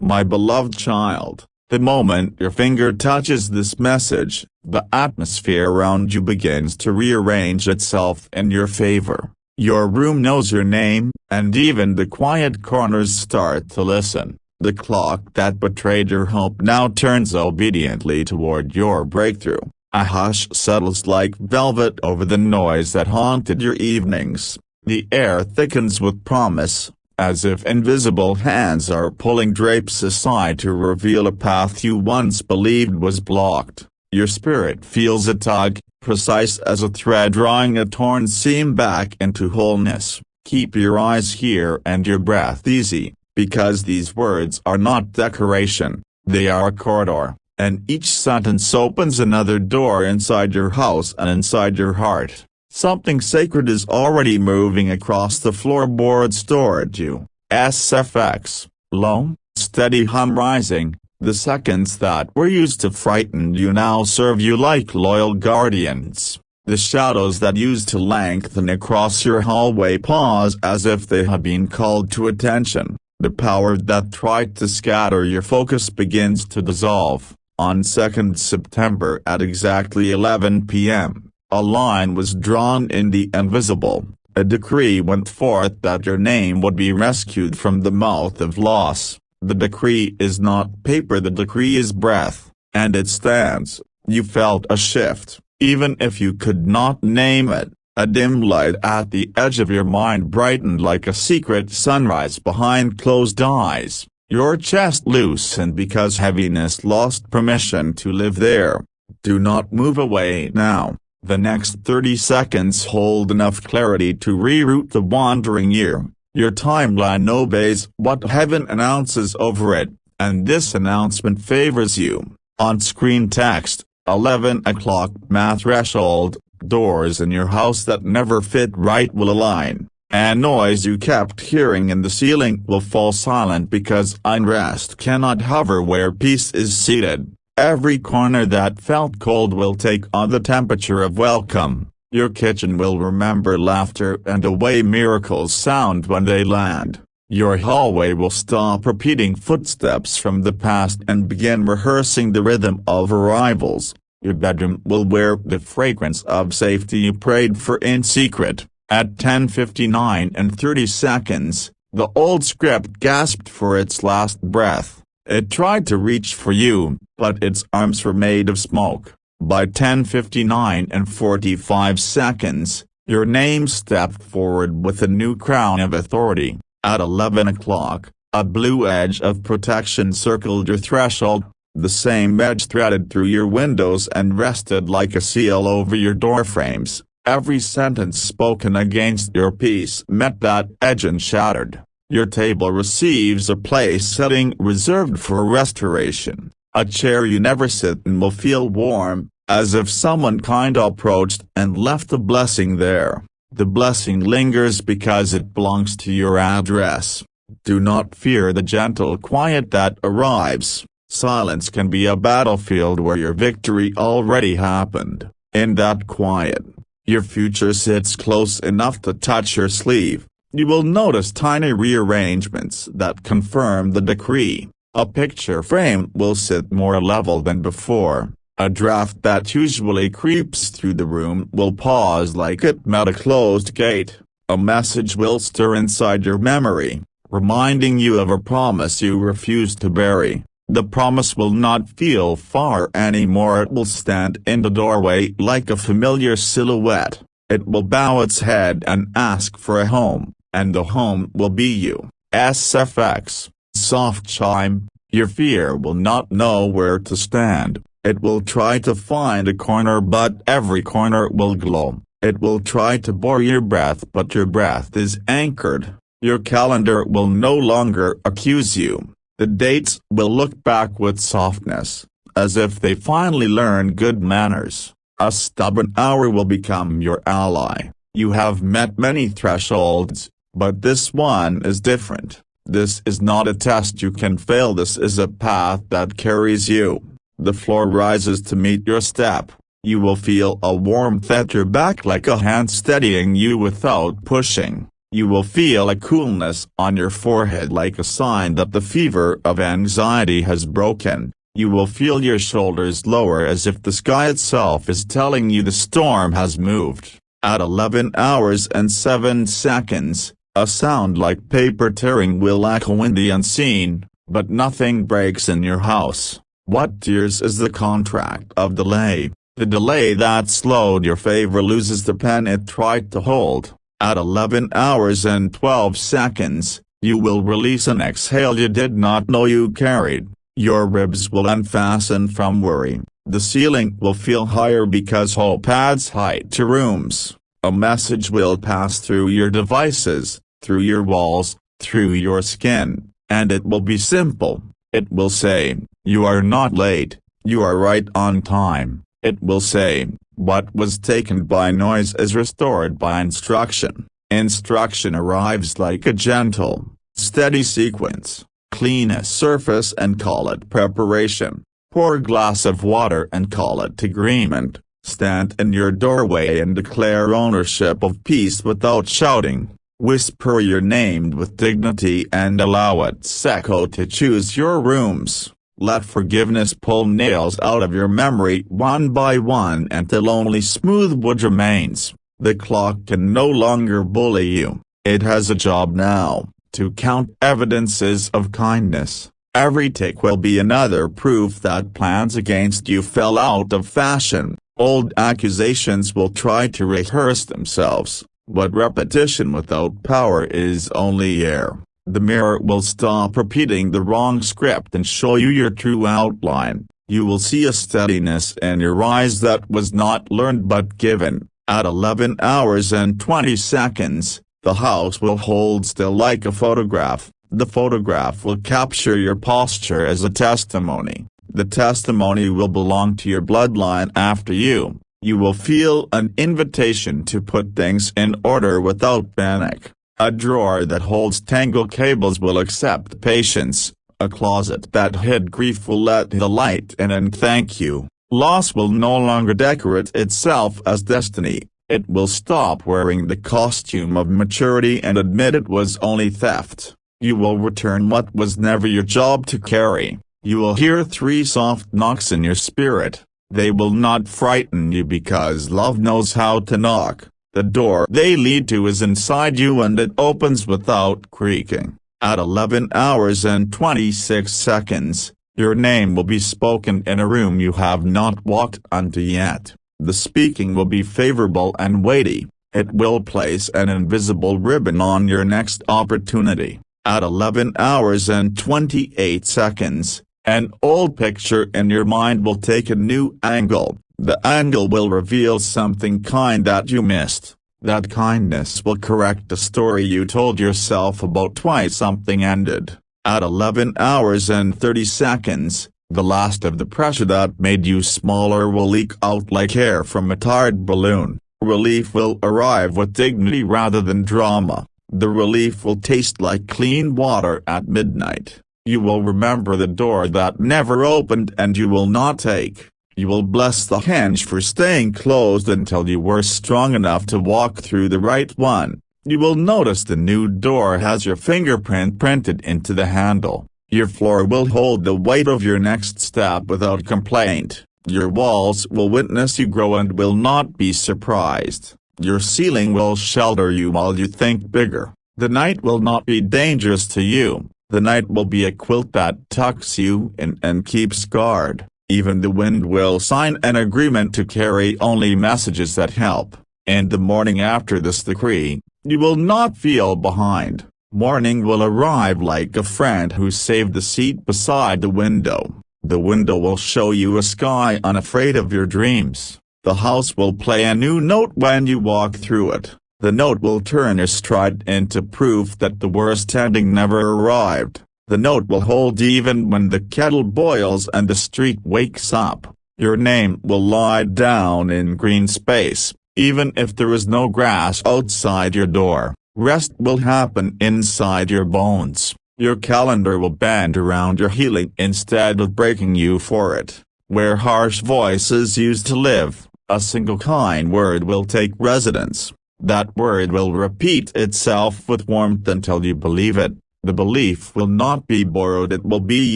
My beloved child, the moment your finger touches this message, the atmosphere around you begins to rearrange itself in your favor. Your room knows your name, and even the quiet corners start to listen. The clock that betrayed your hope now turns obediently toward your breakthrough. A hush settles like velvet over the noise that haunted your evenings. The air thickens with promise, as if invisible hands are pulling drapes aside to reveal a path you once believed was blocked. Your spirit feels a tug, precise as a thread drawing a torn seam back into wholeness. Keep your eyes here and your breath easy, because these words are not decoration, they are a corridor, and each sentence opens another door inside your house and inside your heart. Something sacred is already moving across the floorboards toward you. SFX, low, steady hum rising. The seconds that were used to frighten you now serve you like loyal guardians. The shadows that used to lengthen across your hallway pause as if they had been called to attention. The power that tried to scatter your focus begins to dissolve. On 2nd September at exactly 11 p.m., a line was drawn in the invisible. A decree went forth that your name would be rescued from the mouth of loss. The decree is not paper, the decree is breath, and it stands. You felt a shift, even if you could not name it. A dim light at the edge of your mind brightened like a secret sunrise behind closed eyes. Your chest loosened because heaviness lost permission to live there. Do not move away now. The next 30 seconds hold enough clarity to reroute the wandering year. Your timeline obeys what heaven announces over it, and this announcement favors you. On-screen text, 11 o'clock math threshold, doors in your house that never fit right will align, and noise you kept hearing in the ceiling will fall silent because unrest cannot hover where peace is seated. Every corner that felt cold will take on the temperature of welcome. Your kitchen will remember laughter and the way miracles sound when they land. Your hallway will stop repeating footsteps from the past and begin rehearsing the rhythm of arrivals. Your bedroom will wear the fragrance of safety you prayed for in secret. At 10:59 and 30 seconds, the old script gasped for its last breath. It tried to reach for you, but its arms were made of smoke. By 10:59 and 45 seconds, your name stepped forward with a new crown of authority. At 11 o'clock, a blue edge of protection circled your threshold. The same edge threaded through your windows and rested like a seal over your doorframes. Every sentence spoken against your peace met that edge and shattered. Your table receives a place setting reserved for restoration. A chair you never sit in will feel warm, as if someone kind approached and left a blessing there. The blessing lingers because it belongs to your address. Do not fear the gentle quiet that arrives. Silence can be a battlefield where your victory already happened. In that quiet, your future sits close enough to touch your sleeve. You will notice tiny rearrangements that confirm the decree. A picture frame will sit more level than before. A draft that usually creeps through the room will pause like it met a closed gate. A message will stir inside your memory, reminding you of a promise you refused to bury. The promise will not feel far anymore. It will stand in the doorway like a familiar silhouette. It will bow its head and ask for a home, and the home will be you. SFX, soft chime. Your fear will not know where to stand. It will try to find a corner, but every corner will glow. It will try to bore your breath, but your breath is anchored. Your calendar will no longer accuse you. The dates will look back with softness, as if they finally learned good manners. A stubborn hour will become your ally. You have met many thresholds, but this one is different. This is not a test you can fail. This is a path that carries you. The floor rises to meet your step. You will feel a warmth at your back like a hand steadying you without pushing. You will feel a coolness on your forehead like a sign that the fever of anxiety has broken. You will feel your shoulders lower as if the sky itself is telling you the storm has moved. At 11 hours and 7 seconds, a sound like paper tearing will echo in the unseen, but nothing breaks in your house. What tears is the contract of delay. The delay that slowed your favor loses the pen it tried to hold. At 11 hours and 12 seconds, you will release an exhale you did not know you carried. Your ribs will unfasten from worry. The ceiling will feel higher because hope adds height to rooms. A message will pass through your devices, through your walls, through your skin, and it will be simple. It will say, "You are not late, you are right on time." It will say, "What was taken by noise is restored by instruction." Instruction arrives like a gentle, steady sequence. Clean a surface and call it preparation. Pour a glass of water and call it agreement. Stand in your doorway and declare ownership of peace without shouting. Whisper your name with dignity and allow its echo to choose your rooms. Let forgiveness pull nails out of your memory one by one until only smooth wood remains. The clock can no longer bully you. It has a job now, to count evidences of kindness. Every tick will be another proof that plans against you fell out of fashion. Old accusations will try to rehearse themselves, but repetition without power is only air. The mirror will stop repeating the wrong script and show you your true outline. You will see a steadiness in your eyes that was not learned but given. At 11 hours and 20 seconds, the house will hold still like a photograph. The photograph will capture your posture as a testimony. The testimony will belong to your bloodline after you. You will feel an invitation to put things in order without panic. A drawer that holds tangled cables will accept patience. A closet that hid grief will let the light in and thank you. Loss will no longer decorate itself as destiny. It will stop wearing the costume of maturity and admit it was only theft. You will return what was never your job to carry. You will hear 3 soft knocks in your spirit. They will not frighten you because love knows how to knock. The door they lead to is inside you and it opens without creaking. At 11 hours and 26 seconds, your name will be spoken in a room you have not walked into yet. The speaking will be favorable and weighty. It will place an invisible ribbon on your next opportunity. At 11 hours and 28 seconds, an old picture in your mind will take a new angle. The angle will reveal something kind that you missed. That kindness will correct a story you told yourself about why something ended. At 11 hours and 30 seconds, the last of the pressure that made you smaller will leak out like air from a tired balloon. Relief will arrive with dignity rather than drama. The relief will taste like clean water at midnight. You will remember the door that never opened and you will not take. You will bless the hinge for staying closed until you were strong enough to walk through the right one. You will notice the new door has your fingerprint printed into the handle. Your floor will hold the weight of your next step without complaint. Your walls will witness you grow and will not be surprised. Your ceiling will shelter you while you think bigger. The night will not be dangerous to you. The night will be a quilt that tucks you in and keeps guard. Even the wind will sign an agreement to carry only messages that help. In the morning after this decree, you will not feel behind. Morning will arrive like a friend who saved the seat beside the window. The window will show you a sky unafraid of your dreams. The house will play a new note when you walk through it. The note will turn your stride into proof that the worst ending never arrived. The note will hold even when the kettle boils and the street wakes up. Your name will lie down in green space, even if there is no grass outside your door. Rest will happen inside your bones. Your calendar will bend around your healing instead of breaking you for it. Where harsh voices used to live, a single kind word will take residence. That word will repeat itself with warmth until you believe it. The belief will not be borrowed, it will be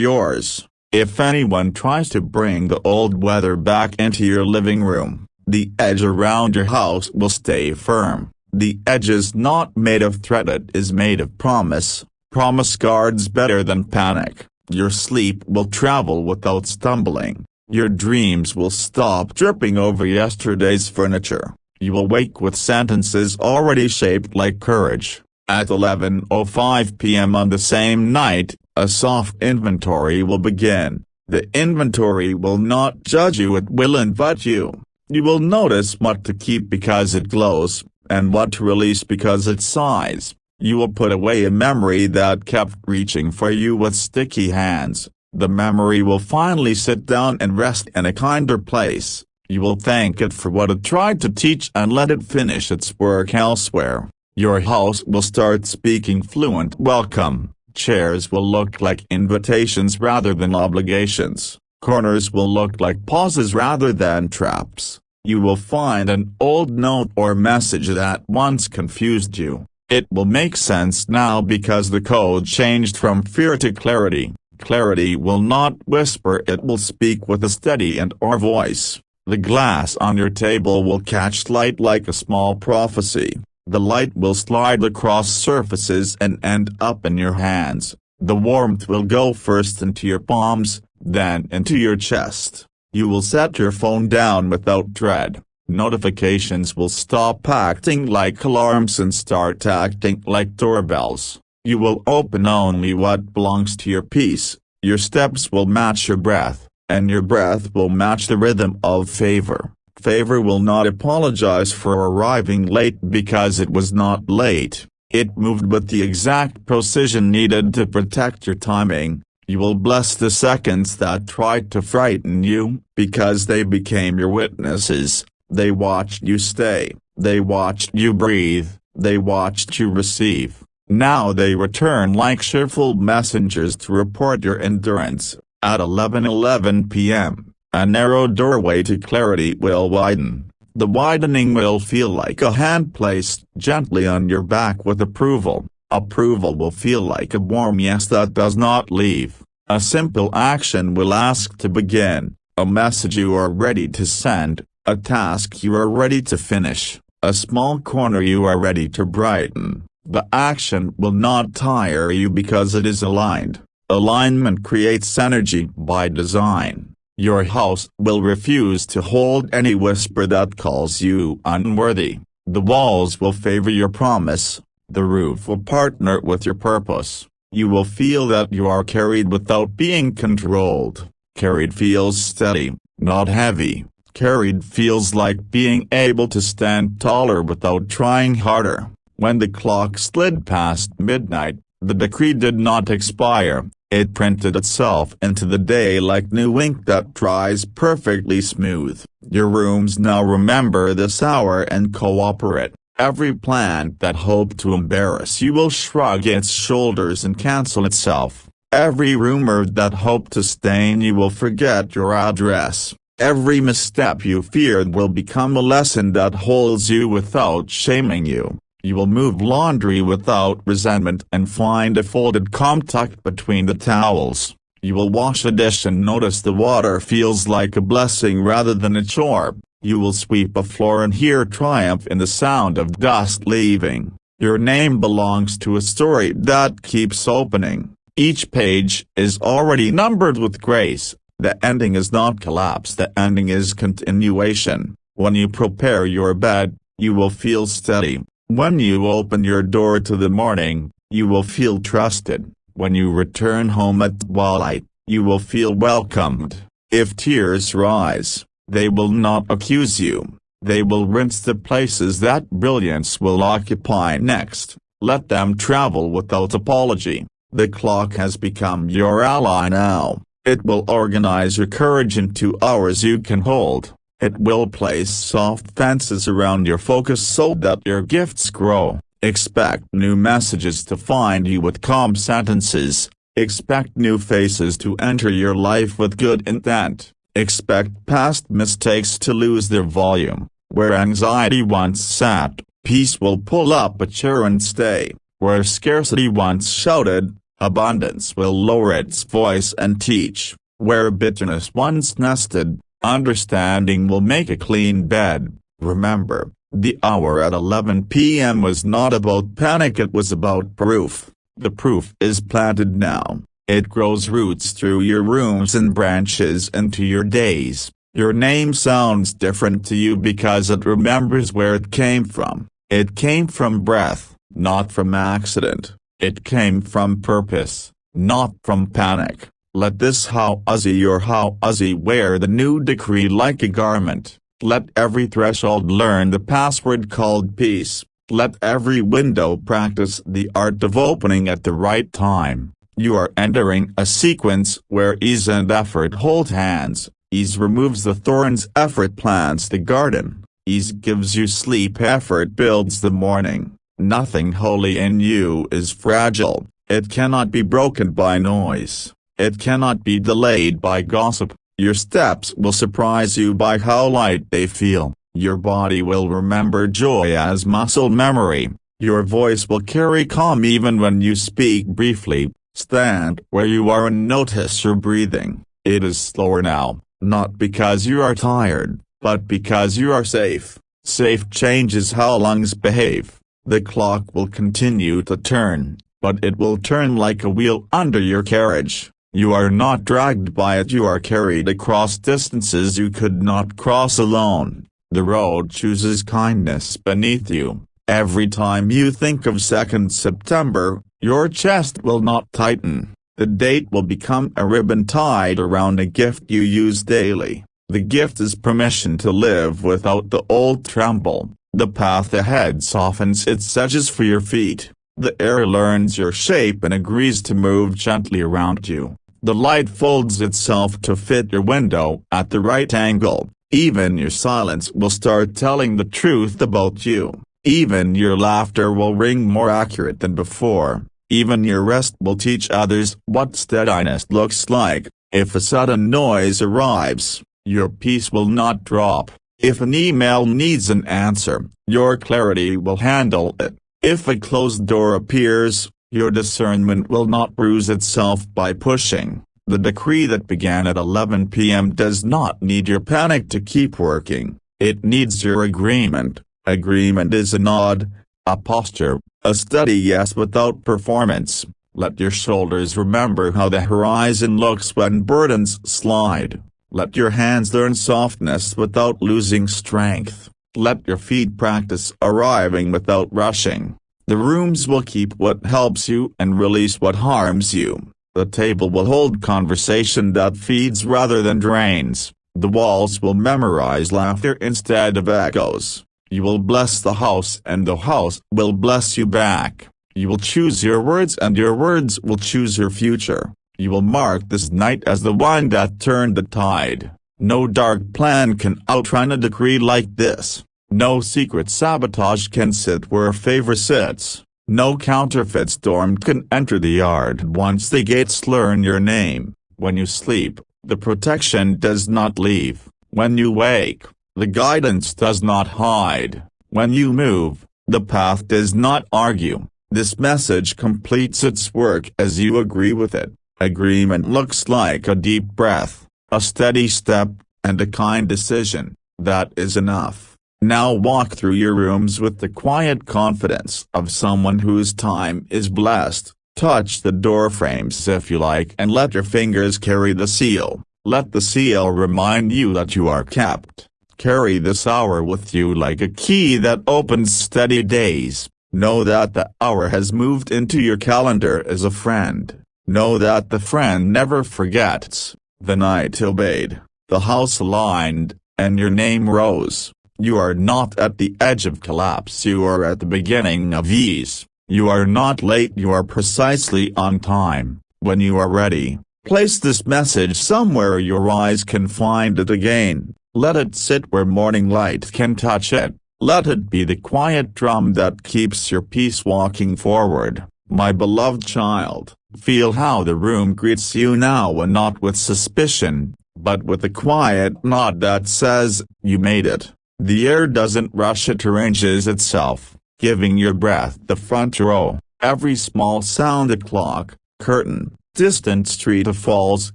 yours. If anyone tries to bring the old weather back into your living room, the edge around your house will stay firm. The edge is not made of threat, it is made of promise. Promise guards better than panic. Your sleep will travel without stumbling. Your dreams will stop dripping over yesterday's furniture. You will wake with sentences already shaped like courage. At 11:05 p.m. on the same night, a soft inventory will begin. The inventory will not judge you, it will invite you. You will notice what to keep because it glows, and what to release because it sighs. You will put away a memory that kept reaching for you with sticky hands. The memory will finally sit down and rest in a kinder place. You will thank it for what it tried to teach and let it finish its work elsewhere. Your house will start speaking fluent welcome. Chairs will look like invitations rather than obligations. Corners will look like pauses rather than traps. You will find an old note or message that once confused you. It will make sense now because the code changed from fear to clarity. Clarity will not whisper, it will speak with a steady and/or voice. The glass on your table will catch light like a small prophecy. The light will slide across surfaces and end up in your hands. The warmth will go first into your palms, then into your chest. You will set your phone down without dread. Notifications will stop acting like alarms and start acting like doorbells. You will open only what belongs to your peace. Your steps will match your breath, and your breath will match the rhythm of favor. Favor will not apologize for arriving late because it was not late. It moved with the exact precision needed to protect your timing. You will bless the seconds that tried to frighten you, because they became your witnesses. They watched you stay, they watched you breathe, they watched you receive. Now they return like cheerful messengers to report your endurance. At 11:11 p.m., a narrow doorway to clarity will widen. The widening will feel like a hand placed gently on your back with approval. Approval will feel like a warm yes that does not leave. A simple action will ask to begin, a message you are ready to send, a task you are ready to finish, a small corner you are ready to brighten. The action will not tire you because it is aligned. Alignment creates energy by design. Your house will refuse to hold any whisper that calls you unworthy. The walls will favor your promise. The roof will partner with your purpose. You will feel that you are carried without being controlled. Carried feels steady, not heavy. Carried feels like being able to stand taller without trying harder. When the clock slid past midnight, the decree did not expire. It printed itself into the day like new ink that dries perfectly smooth. Your rooms now remember this hour and cooperate. Every plan that hoped to embarrass you will shrug its shoulders and cancel itself. Every rumor that hoped to stain you will forget your address. Every misstep you feared will become a lesson that holds you without shaming you. You will move laundry without resentment and find a folded comb tucked between the towels. You will wash a dish and notice the water feels like a blessing rather than a chore. You will sweep a floor and hear triumph in the sound of dust leaving. Your name belongs to a story that keeps opening. Each page is already numbered with grace. The ending is not collapse, the ending is continuation. When you prepare your bed, you will feel steady. When you open your door to the morning, you will feel trusted. When you return home at twilight, you will feel welcomed. If tears rise, they will not accuse you. They will rinse the places that brilliance will occupy next. Let them travel without apology. The clock has become your ally now. It will organize your courage into hours you can hold. It will place soft fences around your focus so that your gifts grow. Expect new messages to find you with calm sentences. Expect new faces to enter your life with good intent. Expect past mistakes to lose their volume. Where anxiety once sat, Peace will pull up a chair and stay. Where scarcity once shouted, abundance will lower its voice and teach. Where bitterness once nested, understanding will make a clean bed. Remember, the hour at 11 p.m. was not about panic, it was about proof. The proof is planted now. It grows roots through your rooms and branches into your days. Your name sounds different to you because it remembers where it came from. It came from breath, not from accident. It came from purpose, not from panic. Let this how Uzi your how Uzi wear the new decree like a garment. Let every threshold learn the password called peace. Let every window practice the art of opening at the right time. You are entering a sequence where ease and effort hold hands. Ease removes the thorns, effort plants the garden. Ease gives you sleep, effort builds the morning. Nothing holy in you is fragile. It cannot be broken by noise. It cannot be delayed by gossip. Your steps will surprise you by how light they feel. Your body will remember joy as muscle memory. Your voice will carry calm even when you speak briefly. Stand where you are and notice your breathing. It is slower now, not because you are tired, but because you are safe. Safe changes how lungs behave. The clock will continue to turn, but it will turn like a wheel under your carriage. You are not dragged by it, you are carried across distances you could not cross alone. The road chooses kindness beneath you. Every time you think of 2nd September, your chest will not tighten. The date will become a ribbon tied around a gift you use daily. The gift is permission to live without the old tremble. The path ahead softens its edges for your feet. The air learns your shape and agrees to move gently around you. The light folds itself to fit your window at the right angle. Even your silence will start telling the truth about you. Even your laughter will ring more accurate than before. Even your rest will teach others what steadiness looks like. If a sudden noise arrives, your peace will not drop. If an email needs an answer, your clarity will handle it. If a closed door appears, your discernment will not bruise itself by pushing. The decree that began at 11 p.m. does not need your panic to keep working. It needs your agreement. Agreement is a nod, a posture, a steady yes without performance. Let your shoulders remember how the horizon looks when burdens slide. Let your hands learn softness without losing strength. Let your feet practice arriving without rushing. The rooms will keep what helps you and release what harms you. The table will hold conversation that feeds rather than drains. The walls will memorize laughter instead of echoes. You will bless the house and the house will bless you back. You will choose your words and your words will choose your future. You will mark this night as the one that turned the tide. No dark plan can outrun a decree like this. No secret sabotage can sit where favor sits. No counterfeit storm can enter the yard once the gates learn your name. When you sleep, the protection does not leave. When you wake, the guidance does not hide. When you move, the path does not argue. This message completes its work as you agree with it. Agreement looks like a deep breath, a steady step, and a kind decision. That is enough. Now walk through your rooms with the quiet confidence of someone whose time is blessed. Touch the door frames if you like and let your fingers carry the seal. Let the seal remind you that you are kept. Carry this hour with you like a key that opens steady days. Know that the hour has moved into your calendar as a friend. Know that the friend never forgets. The night obeyed, the house aligned, and your name rose. You are not at the edge of collapse, you are at the beginning of ease. You are not late, you are precisely on time. When you are ready, place this message somewhere your eyes can find it again. Let it sit where morning light can touch it. Let it be the quiet drum that keeps your peace walking forward. My beloved child, feel how the room greets you now, and not with suspicion, but with a quiet nod that says, you made it. The air doesn't rush, it arranges itself. giving your breath the front row. Every small sound, a clock, curtain, distant street falls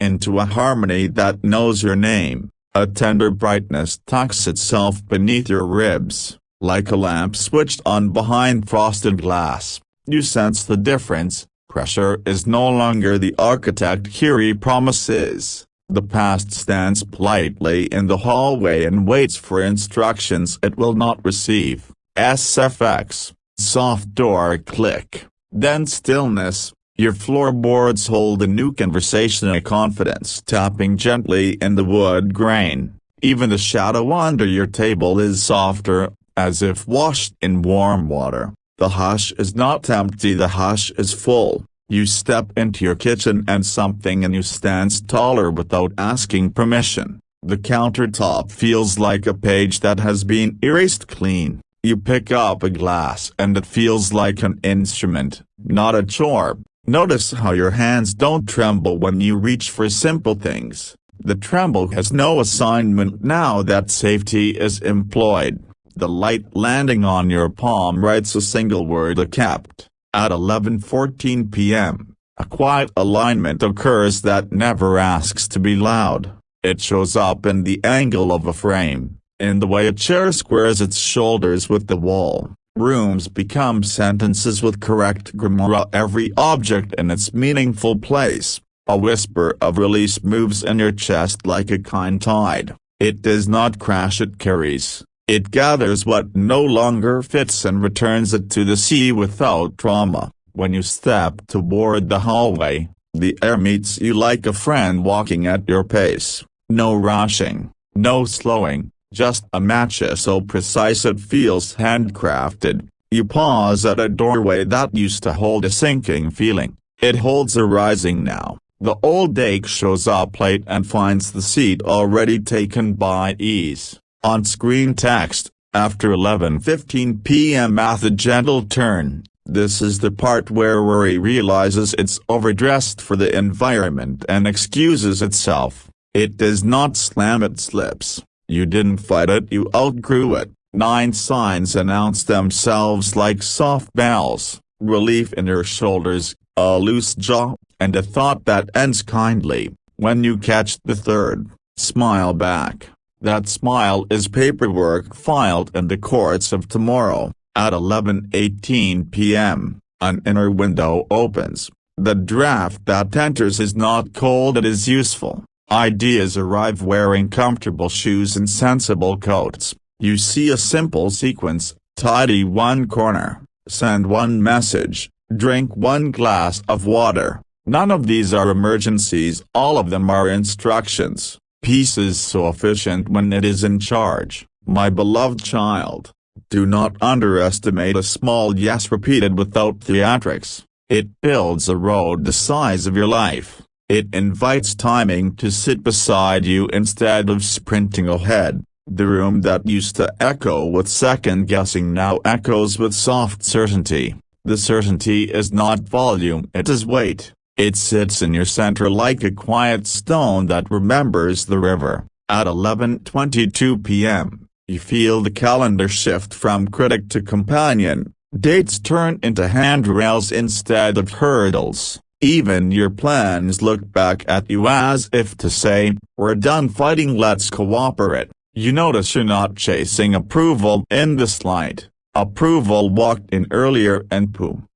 into a harmony that knows your name. A tender brightness tucks itself beneath your ribs, like a lamp switched on behind frosted glass. You sense the difference. Pressure is no longer the architect Curie promises. The past stands politely in the hallway and waits for instructions it will not receive. SFX. Soft door click. Then stillness. Your floorboards hold a new conversation, a confidence tapping gently in the wood grain. Even the shadow under your table is softer, as if washed in warm water. The hush is not empty, the hush is full. You step into your kitchen and something in you stands taller without asking permission. The countertop feels like a page that has been erased clean. You pick up a glass and it feels like an instrument, not a chore. Notice how your hands don't tremble when you reach for simple things. The tremble has no assignment now that safety is employed. The light landing on your palm writes a single word: a kept. At 11:14 p.m., a quiet alignment occurs that never asks to be loud. It shows up in the angle of a frame, in the way a chair squares its shoulders with the wall. Rooms become sentences with correct grammar, every object in its meaningful place. A whisper of release moves in your chest like a kind tide. It does not crash, it carries. It gathers what no longer fits and returns it to the sea without trauma. When you step toward the hallway, the air meets you like a friend walking at your pace. No rushing, no slowing. Just a match so precise it feels handcrafted. You pause at a doorway that used to hold a sinking feeling. It holds a rising now. The old ache shows up late and finds the seat already taken by ease. On-screen text, after 11:15 p.m. at the gentle turn. This is the part where worry realizes it's overdressed for the environment and excuses itself. It does not slam, it slips. You didn't fight it, you outgrew it. 9 signs announce themselves like soft bells: relief in your shoulders, a loose jaw, and a thought that ends kindly. When you catch the third, smile back. That smile is paperwork filed in the courts of tomorrow. At 11:18 p.m., an inner window opens. The draft that enters is not cold, it is useful. Ideas arrive wearing comfortable shoes and sensible coats. You see a simple sequence: tidy one corner, send one message, drink one glass of water. None of these are emergencies, all of them are instructions. Peace is so efficient when it is in charge. My beloved child, do not underestimate a small yes repeated without theatrics. It builds a road the size of your life. It invites timing to sit beside you instead of sprinting ahead. The room that used to echo with second-guessing now echoes with soft certainty. The certainty is not volume, it is weight. It sits in your center like a quiet stone that remembers the river. At 11:22 p.m., you feel the calendar shift from critic to companion. Dates turn into handrails instead of hurdles. Even your plans look back at you as if to say, "We're done fighting, let's cooperate." You notice you're not chasing approval in this light. Approval walked in earlier and pooh,